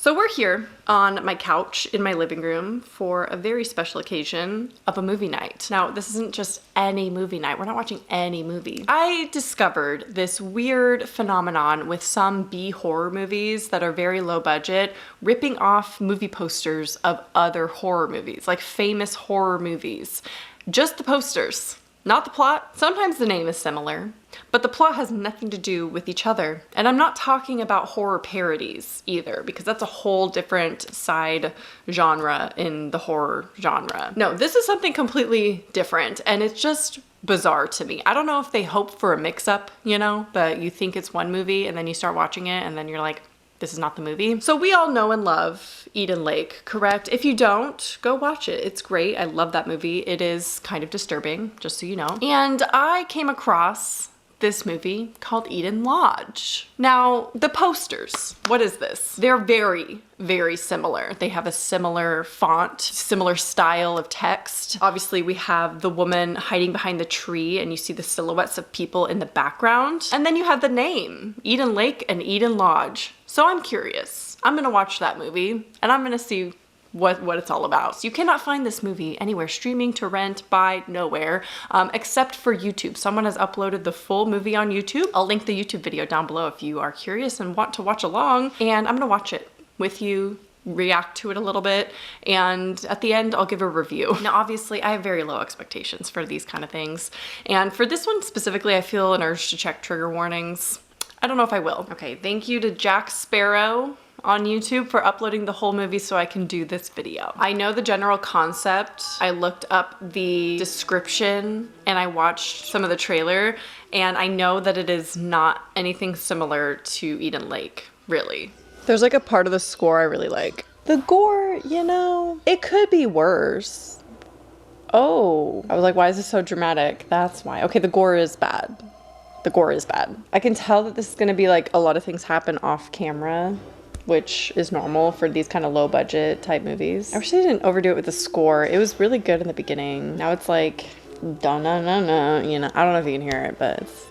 So we're here on my couch in my living room for a very special occasion of a movie night. Now, this isn't just any movie night. We're not watching any movie. I discovered this weird phenomenon with some B horror movies that are very low budget, ripping off movie posters of other horror movies, like famous horror movies. Just the posters. Not the plot. Sometimes the name is similar, but the plot has nothing to do with each other. And I'm not talking about horror parodies either, because that's a whole different side genre in the horror genre. No, this is something completely different, and it's just bizarre to me. I don't know if they hope for a mix-up, you know, that you think it's one movie and then you start watching it and then you're like, this is not the movie. So we all know and love Eden Lake, correct? If you don't, go watch it. It's great. I love that movie. It is kind of disturbing, just so you know. And I came across this movie called Eden Lodge. Now, the posters, what is this? They're very, very similar. They have a similar font, similar style of text. Obviously, we have the woman hiding behind the tree and you see the silhouettes of people in the background. And then you have the name, Eden Lake and Eden Lodge. So I'm curious. I'm gonna watch that movie and I'm gonna see what it's all about. So you cannot find this movie anywhere, streaming, to rent, buy, nowhere, except for YouTube. Someone has uploaded the full movie on YouTube. I'll link the YouTube video down below if you are curious and want to watch along. And I'm gonna watch it with you, react to it a little bit, and at the end I'll give a review. Now obviously I have very low expectations for these kind of things, and for this one specifically I feel an urge to check trigger warnings. I don't know if I will. Okay, thank you to Jack Sparrow on YouTube for uploading the whole movie so I can do this video. I know the general concept. I looked up the description and I watched some of the trailer, and I know that it is not anything similar to Eden Lake, really. There's like a part of the score I really like. The gore, you know, it could be worse. Oh, I was like, why is this so dramatic? That's why. Okay, the gore is bad. The gore is bad. I can tell that this is gonna be like a lot of things happen off camera, which is normal for these kind of low budget type movies. I wish they didn't overdo it with the score. It was really good in the beginning. Now it's like, da-na-na-na, you know, I don't know if you can hear it, but it's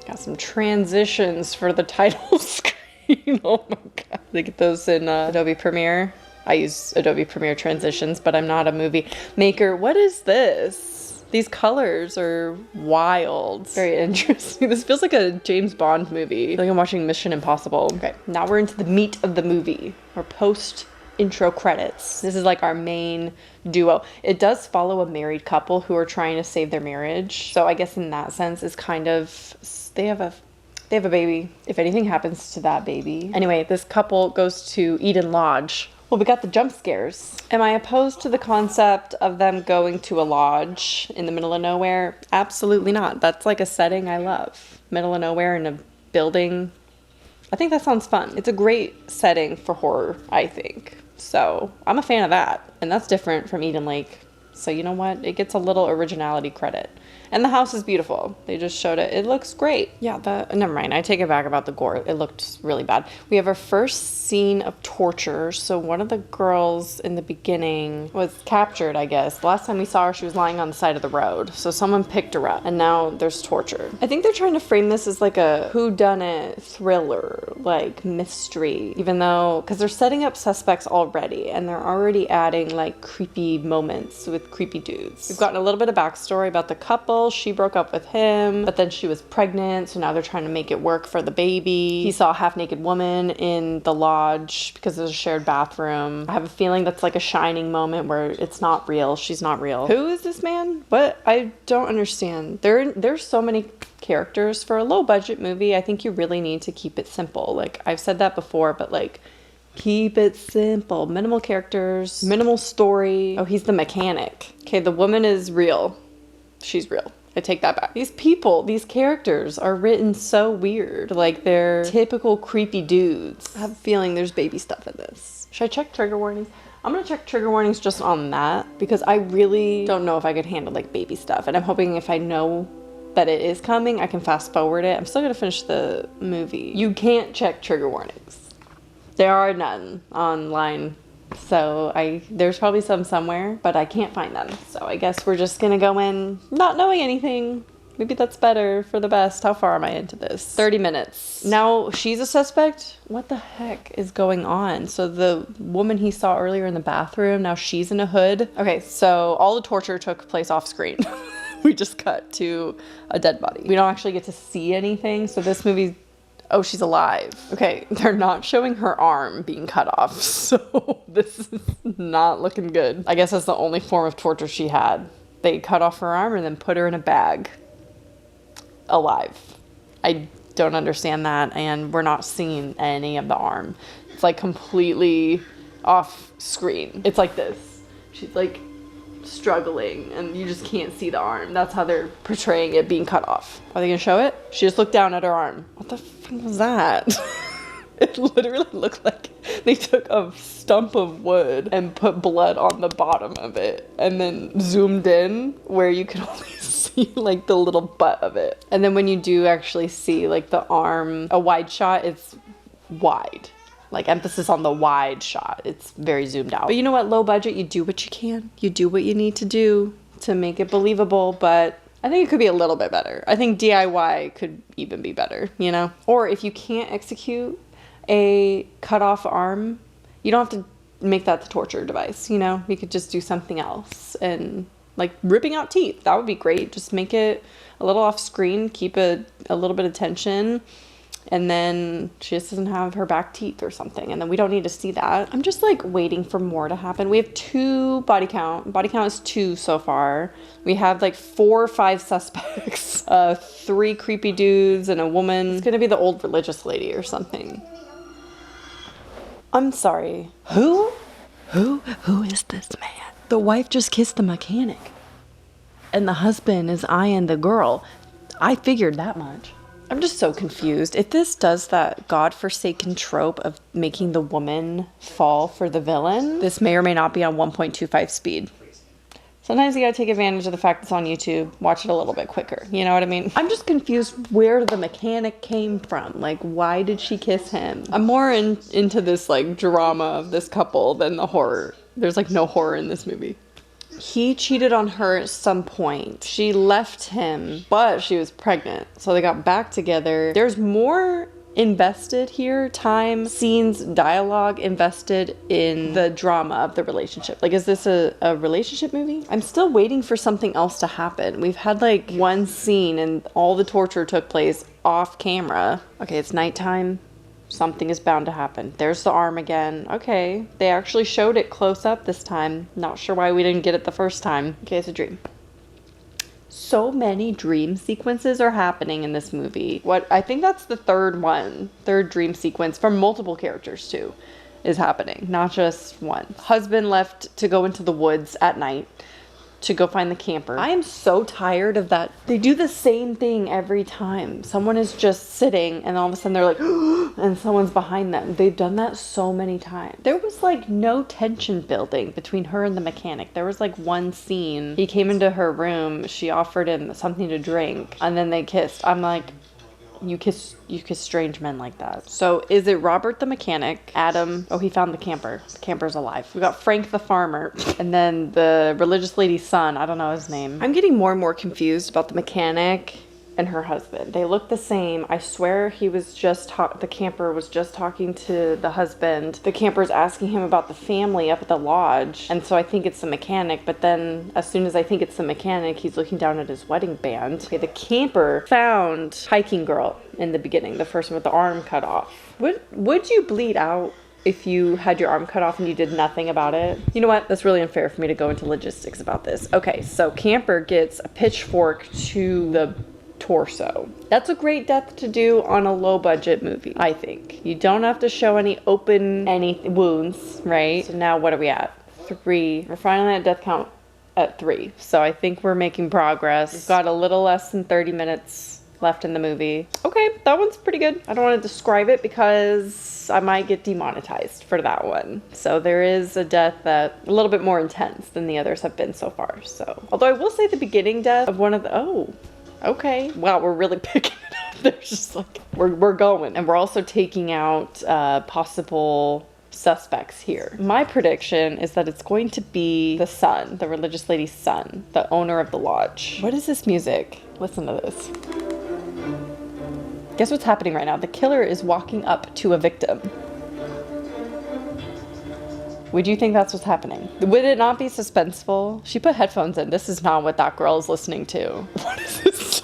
got some transitions for the title screen. Oh my God. They get those in Adobe Premiere. I use Adobe Premiere transitions, but I'm not a movie maker. What is this? These colors are wild. Very interesting. This feels like a James Bond movie. I feel like I'm watching Mission Impossible. Okay, now we're into the meat of the movie, or post intro credits. This is like our main duo. It does follow a married couple who are trying to save their marriage. So I guess in that sense it's kind of, they have a baby. If anything happens to that baby. Anyway, this couple goes to Eden Lodge. Well, we got the jump scares. Am I opposed to the concept of them going to a lodge in the middle of nowhere? Absolutely not. That's like a setting I love. Middle of nowhere in a building. I think that sounds fun. It's a great setting for horror, I think. So I'm a fan of that. And that's different from Eden Lake. So you know what? It gets a little originality credit. And the house is beautiful. They just showed it. It looks great. Yeah, never mind. I take it back about the gore. It looked really bad. We have our first scene of torture. So one of the girls in the beginning was captured, I guess. The last time we saw her, she was lying on the side of the road. So someone picked her up and now there's torture. I think they're trying to frame this as like a whodunit thriller, like mystery, even though, because they're setting up suspects already and they're already adding like creepy moments with creepy dudes. We've gotten a little bit of backstory about the couple. She broke up with him, but then she was pregnant, so now they're trying to make it work for the baby. He saw a half-naked woman in the lodge because there's a shared bathroom. I have a feeling that's like a Shining moment where it's not real. She's not real. Who is this man? What? I don't understand. There's so many characters for a low-budget movie. I think you really need to keep it simple. Like, I've said that before, but like, keep it simple. Minimal characters, minimal story. Oh, he's the mechanic. Okay, the woman is real. She's real. I take that back. These people, these characters are written so weird. Like they're typical creepy dudes. I have a feeling there's baby stuff in this. Should I check trigger warnings? I'm gonna check trigger warnings just on that because I really don't know if I could handle like baby stuff. And I'm hoping if I know that it is coming, I can fast forward it. I'm still gonna finish the movie. You can't check trigger warnings. There are none online. So there's probably some somewhere, but I can't find them. So I guess we're just gonna go in not knowing anything Maybe that's better for the best. How far am I into this? 30 minutes. Now she's a suspect? What the heck is going on? So the woman he saw earlier in the bathroom, now she's in a hood. Okay, so all the torture took place off screen. We just cut to a dead body. We don't actually get to see anything. So this movie, oh, she's alive. Okay, they're not showing her arm being cut off. So this is not looking good. I guess that's the only form of torture she had. They cut off her arm and then put her in a bag. Alive. I don't understand that, and we're not seeing any of the arm. It's like completely off screen. It's like this. She's like struggling and you just can't see the arm. That's how they're portraying it being cut off. Are they gonna show it? She just looked down at her arm. What the fuck was that? It literally looked like they took a stump of wood and put blood on the bottom of it and then zoomed in where you could only see like the little butt of it. And then when you do actually see like the arm, a wide shot, it's wide. Like emphasis on the wide shot. It's very zoomed out. But you know what? Low budget, you do what you can. You do what you need to do to make it believable, but I think it could be a little bit better. I think DIY could even be better, you know? Or if you can't execute a cut off arm, you don't have to make that the torture device, you know? You could just do something else, and like ripping out teeth, that would be great. Just make it a little off screen, keep a little bit of tension, and then she just doesn't have her back teeth or something, and then we don't need to see that. I'm just like waiting for more to happen. We have 2 body count is 2 so far. We have like 4 or 5 suspects, 3 creepy dudes and a woman. It's gonna be the old religious lady or something. I'm sorry. Who is this man? The wife just kissed the mechanic, and the husband is eyeing the girl. I figured that much. I'm just so confused. If this does that godforsaken trope of making the woman fall for the villain, this may or may not be on 1.25 speed. Sometimes you gotta take advantage of the fact it's on YouTube, watch it a little bit quicker, you know what I mean? I'm just confused where the mechanic came from. Like, why did she kiss him? I'm more into this like drama of this couple than the horror. There's like no horror in this movie. He cheated on her at some point. She left him, but she was pregnant. So they got back together. There's more invested here, time, scenes, dialogue invested in the drama of the relationship. Like, is this a relationship movie? I'm still waiting for something else to happen. We've had like one scene and all the torture took place off camera. Okay, it's nighttime. Something is bound to happen. There's the arm again. Okay, they actually showed it close up this time. Not sure why we didn't get it the first time. Okay, it's a dream. So many dream sequences are happening in this movie. I think that's the third dream sequence from multiple characters too is happening, not just one. Husband left to go into the woods at night to go find the camper. I am so tired of that. They do the same thing every time. Someone is just sitting and all of a sudden they're like, and someone's behind them. They've done that so many times. There was like no tension building between her and the mechanic. There was like one scene. He came into her room. She offered him something to drink and then they kissed. I'm like, you kiss strange men like that. So is it Robert the mechanic, Adam? Oh, he found the camper. The camper's alive. We got Frank the farmer, and then the religious lady's son. I don't know his name. I'm getting more and more confused about the mechanic and her husband. They look the same. I swear he was just the camper was just talking to the husband. The camper's asking him about the family up at the lodge, and so I think it's the mechanic, but then as soon as I think it's the mechanic, he's looking down at his wedding band. Okay, the camper found hiking girl in the beginning, the first one with the arm cut off. Would you bleed out if you had your arm cut off and you did nothing about it? You know what? That's really unfair for me to go into logistics about this. Okay, so camper gets a pitchfork to the torso. That's a great death to do on a low budget movie, I think. You don't have to show any wounds, right? So now what are we at? 3. We're finally at death count at 3. So I think we're making progress. We've got a little less than 30 minutes left in the movie. Okay, that one's pretty good. I don't want to describe it because I might get demonetized for that one. So there is a death that's a little bit more intense than the others have been so far. So, although I will say the beginning death of one of the, okay. Wow, we're really picking it up. There's just like, we're going. And we're also taking out possible suspects here. My prediction is that it's going to be the son, the religious lady's son, the owner of the lodge. What is this music? Listen to this. Guess what's happening right now? The killer is walking up to a victim. Would you think that's what's happening? Would it not be suspenseful? She put headphones in. This is not what that girl is listening to. What is this?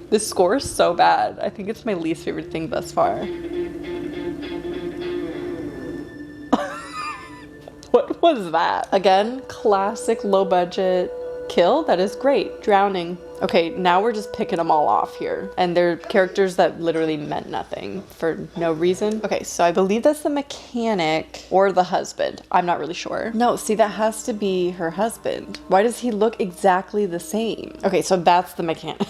This score is so bad. I think it's my least favorite thing thus far. What was that? Again, classic low budget kill. That is great. Drowning. Okay, now we're just picking them all off here. And they're characters that literally meant nothing for no reason. Okay, so I believe that's the mechanic or the husband. I'm not really sure. No, see, that has to be her husband. Why does he look exactly the same? Okay, so that's the mechanic.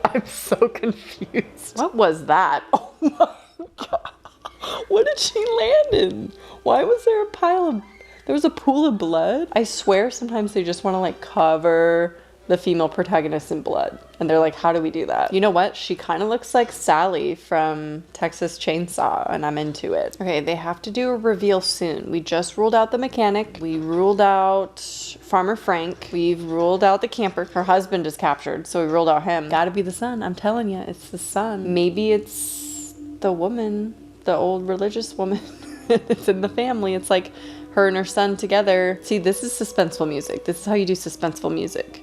I'm so confused. What was that? Oh my God. What did she land in? Why was there a pile of... There was a pool of blood? I swear sometimes they just want to like cover the female protagonist in blood. And they're like, how do we do that? You know what? She kind of looks like Sally from Texas Chainsaw, and I'm into it. Okay, they have to do a reveal soon. We just ruled out the mechanic. We ruled out Farmer Frank. We've ruled out the camper. Her husband is captured, so we ruled out him. Gotta be the son. I'm telling you, it's the son. Maybe it's the woman, the old religious woman. It's in the family. It's like her and her son together. See, this is suspenseful music. This is how you do suspenseful music.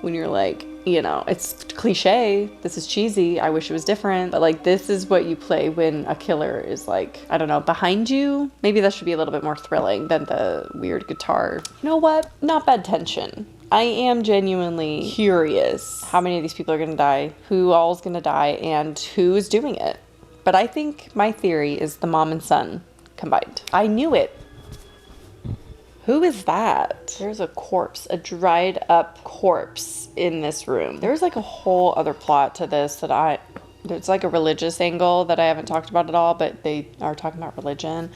When you're like, you know, it's cliche, this is cheesy, I wish it was different, but like this is what you play when a killer is like, I don't know, behind you. Maybe that should be a little bit more thrilling than the weird guitar. You know what? Not bad tension. I am genuinely curious how many of these people are gonna die, who all is gonna die, and who is doing it. But I think my theory is the mom and son combined. I knew it. Who is that? There's a corpse, a dried up corpse in this room. There's like a whole other plot to this that there's like a religious angle that I haven't talked about at all, but they are talking about religion.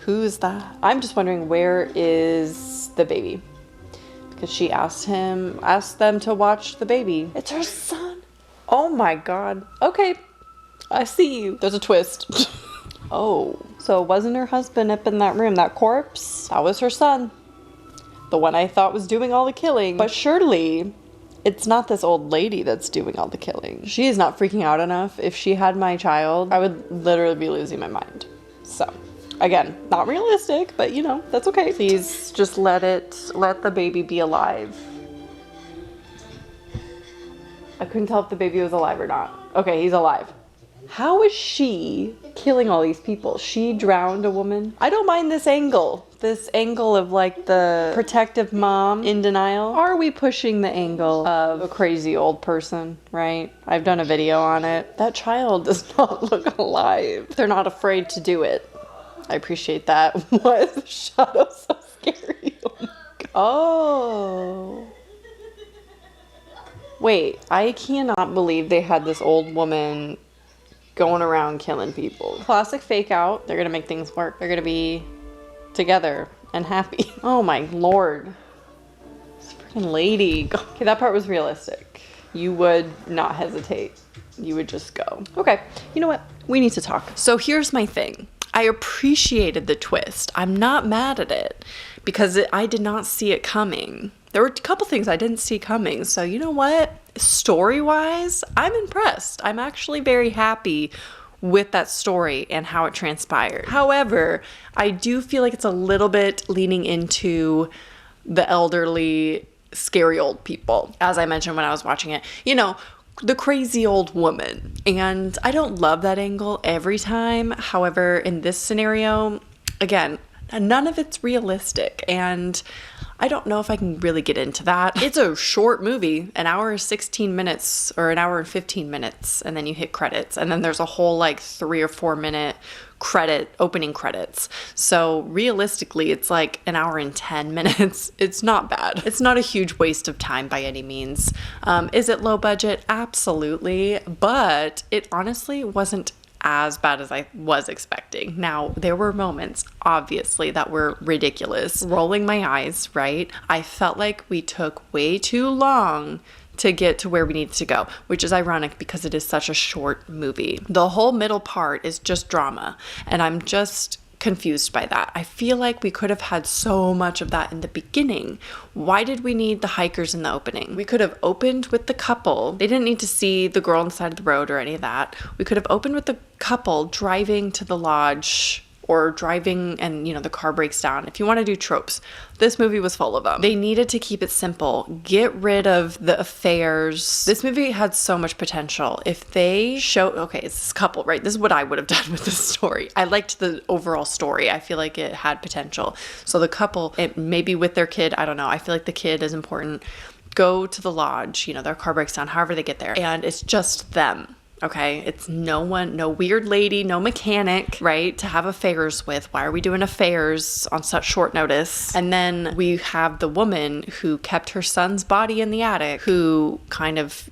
Who is that? I'm just wondering, where is the baby? Because she asked them to watch the baby. It's her son. Oh my God. Okay, I see you. There's a twist. Oh, so it wasn't her husband up in that room. That corpse, that was her son. The one I thought was doing all the killing. But surely it's not this old lady that's doing all the killing. She is not freaking out enough. If she had my child, I would literally be losing my mind. So again, not realistic, but you know, that's okay. Please just let the baby be alive. I couldn't tell if the baby was alive or not. Okay, he's alive. How is she killing all these people? She drowned a woman. I don't mind this angle. This angle of like the protective mom in denial. Are we pushing the angle of a crazy old person, right? I've done a video on it. That child does not look alive. They're not afraid to do it. I appreciate that. Why is the shadow so scary? Oh my God. Oh. Wait, I cannot believe they had this old woman going around killing people. Classic fake out. They're gonna make things work. They're gonna be together and happy. Oh my Lord. This freaking lady. Okay, that part was realistic. You would not hesitate. You would just go. Okay, you know what? We need to talk. So here's my thing. I appreciated the twist. I'm not mad at it because I did not see it coming. There were a couple things I didn't see coming. So you know what? Story-wise, I'm impressed. I'm actually very happy with that story and how it transpired. However, I do feel like it's a little bit leaning into the elderly, scary old people. As I mentioned when I was watching it, you know, the crazy old woman. And I don't love that angle every time. However, in this scenario, again, none of it's realistic. And I don't know if I can really get into that. It's a short movie, an hour and 16 minutes or an hour and 15 minutes, and then you hit credits. And then there's a whole like 3 or 4 minute opening credits. So realistically, it's like an hour and 10 minutes. It's not bad. It's not a huge waste of time by any means. Is it low budget? Absolutely. But it honestly wasn't as bad as I was expecting. Now, there were moments, obviously, that were ridiculous. Rolling my eyes, right? I felt like we took way too long to get to where we need to go, which is ironic because it is such a short movie. The whole middle part is just drama, and I'm just confused by that. I feel like we could have had so much of that in the beginning. Why did we need the hikers in the opening? We could have opened with the couple. They didn't need to see the girl on the side of the road or any of that. We could have opened with the couple driving to the lodge, or driving and, the car breaks down. If you want to do tropes, this movie was full of them. They needed to keep it simple. Get rid of the affairs. This movie had so much potential. If they okay, it's this couple, right? This is what I would have done with this story. I liked the overall story. I feel like it had potential. So the couple, maybe with their kid, I don't know. I feel like the kid is important. Go to the lodge, their car breaks down, however they get there. And it's just them. Okay, it's no weird lady, no mechanic, right, to have affairs with. Why are we doing affairs on such short notice? And then we have the woman who kept her son's body in the attic, who kind of,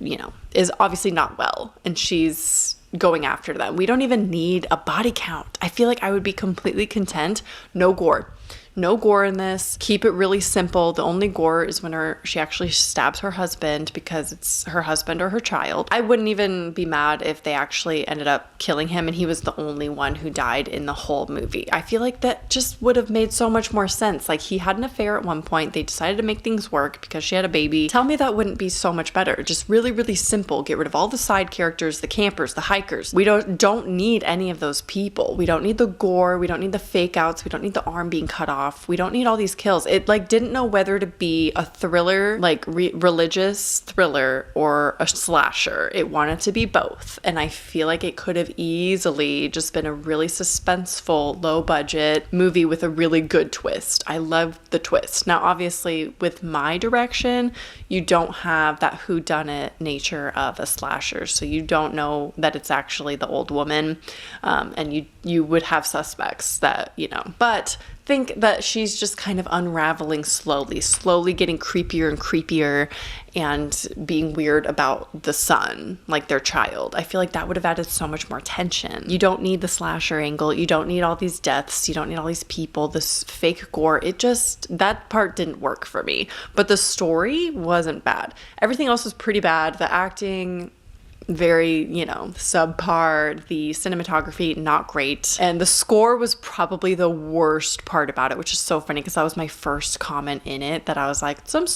is obviously not well, and she's going after them. We don't even need a body count. I feel like I would be completely content. No gore. No gore in this. Keep it really simple. The only gore is when she actually stabs her husband because it's her husband or her child. I wouldn't even be mad if they actually ended up killing him and he was the only one who died in the whole movie. I feel like that just would have made so much more sense. Like, he had an affair at one point. They decided to make things work because she had a baby. Tell me that wouldn't be so much better. Just really, really simple. Get rid of all the side characters, the campers, the hikers. We don't need any of those people. We don't need the gore. We don't need the fake outs. We don't need the arm being cut off. We don't need all these kills. It didn't know whether to be a thriller, religious thriller, or a slasher. It wanted to be both. And I feel like it could have easily just been a really suspenseful, low budget movie with a really good twist. I love the twist. Now, obviously, with my direction, you don't have that whodunit nature of a slasher. So you don't know that it's actually the old woman. And you would have suspects that, but think that she's just kind of unraveling slowly getting creepier and creepier and being weird about the son, like their child. I feel like that would have added so much more tension. You don't need the slasher angle. You don't need all these deaths. You don't need all these people, this fake gore. That part didn't work for me. But the story wasn't bad. Everything else was pretty bad. The acting, very, subpar. The cinematography, not great. And the score was probably the worst part about it, which is so funny because that was my first comment in it, that I was like, some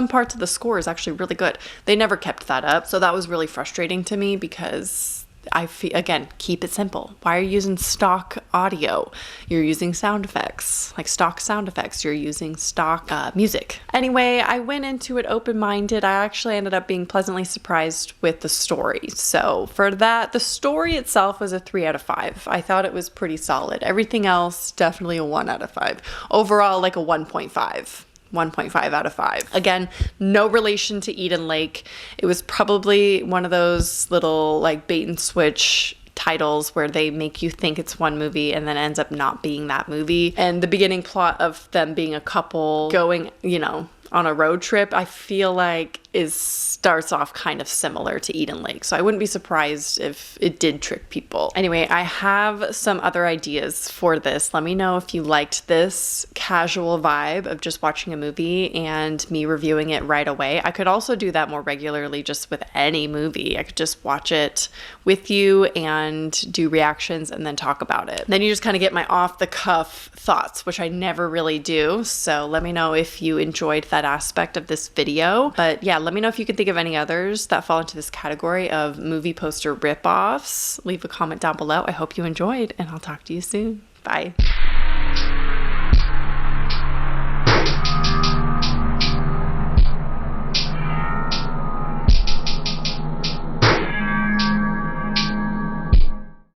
parts of the score is actually really good. They never kept that up. So that was really frustrating to me because I feel, again, keep it simple. Why are you using stock audio? You're using sound effects, like stock sound effects. You're using stock music. Anyway, I went into it open-minded. I actually ended up being pleasantly surprised with the story. So for that, the story itself was a 3 out of 5. I thought it was pretty solid. Everything else, definitely a 1 out of 5. Overall, like a 1.5. 1.5 out of 5. Again, no relation to Eden Lake. It was probably one of those little bait and switch titles where they make you think it's one movie and then ends up not being that movie. And the beginning plot of them being a couple going, on a road trip, I feel like starts off kind of similar to Eden Lake. So I wouldn't be surprised if it did trick people. Anyway, I have some other ideas for this. Let me know if you liked this casual vibe of just watching a movie and me reviewing it right away. I could also do that more regularly just with any movie. I could just watch it with you and do reactions and then talk about it. Then you just kind of get my off the cuff thoughts, which I never really do. So let me know if you enjoyed that aspect of this video. But yeah, let me know if you can think of any others that fall into this category of movie poster ripoffs. Leave a comment down below. I hope you enjoyed, and I'll talk to you soon. Bye.